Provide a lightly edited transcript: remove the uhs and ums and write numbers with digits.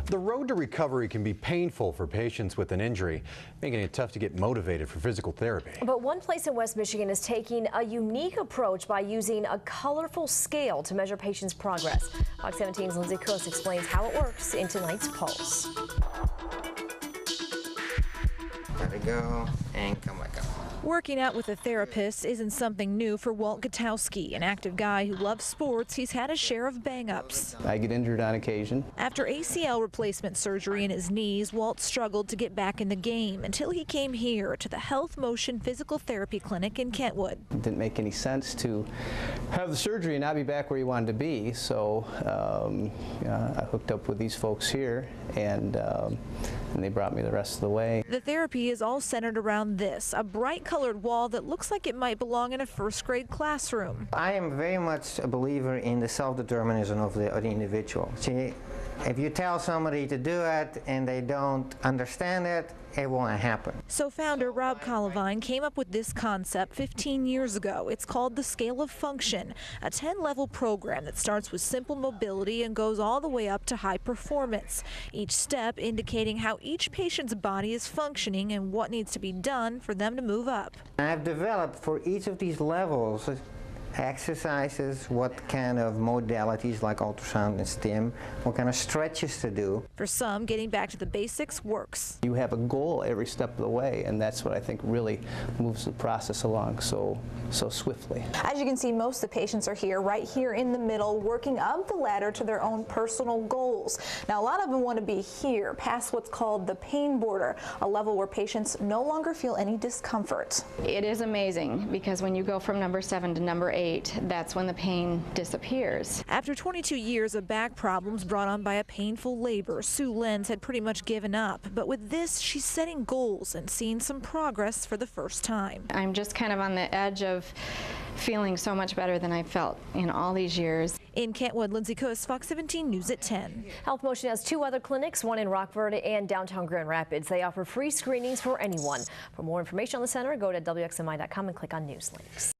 The road to recovery can be painful for patients with an injury, making it tough to get motivated for physical therapy. But one place in West Michigan is taking a unique approach by using a colorful scale to measure patients' progress. Fox 17's Lindsay Kuss explains how it works in tonight's Pulse. Let it go and come back up. Working out with a therapist isn't something new for Walt Gutowski, an active guy who loves sports. He's had a share of bang-ups. I get injured on occasion. After ACL replacement surgery in his knees, Walt struggled to get back in the game until he came here to the Health Motion Physical Therapy Clinic in Kentwood. It didn't make any sense to have the surgery and not be back where you wanted to be, so I hooked up with these folks here, and they brought me the rest of the way. The therapy is all centered around this, a bright colored wall that looks like it might belong in a first-grade classroom. I am very much a believer in the self-determinism of the individual. See, if you tell somebody to do it and they don't understand it, it won't happen. So founder Rob Colivine came up with this concept 15 years ago. It's called the Scale of Function, a 10-level program that starts with simple mobility and goes all the way up to high performance. Each step indicating how each patient's body is functioning and what needs to be done for them to move up. I've developed for each of these levels exercises, what kind of modalities like ultrasound and stim, what kind of stretches to do. For some, getting back to the basics works. You have a goal every step of the way, and that's what I think really moves the process along so swiftly. As you can see, most of the patients are here, right here in the middle, working up the ladder to their own personal goals. Now, a lot of them want to be here, past what's called the pain border, a level where patients no longer feel any discomfort. It is amazing because when you go from number 7 to number 8, that's when the pain disappears. After 22 years of back problems brought on by a painful labor, Sue Lenz had pretty much given up. But with this, she's setting goals and seeing some progress for the first time. I'm just kind of on the edge of feeling so much better than I felt in all these years. In Kentwood, Lindsay Kuss, Fox 17 News at 10. Health Motion has 2 other clinics, one in Rockford and downtown Grand Rapids. They offer free screenings for anyone. For more information on the center, go to WXMI.com and click on News links.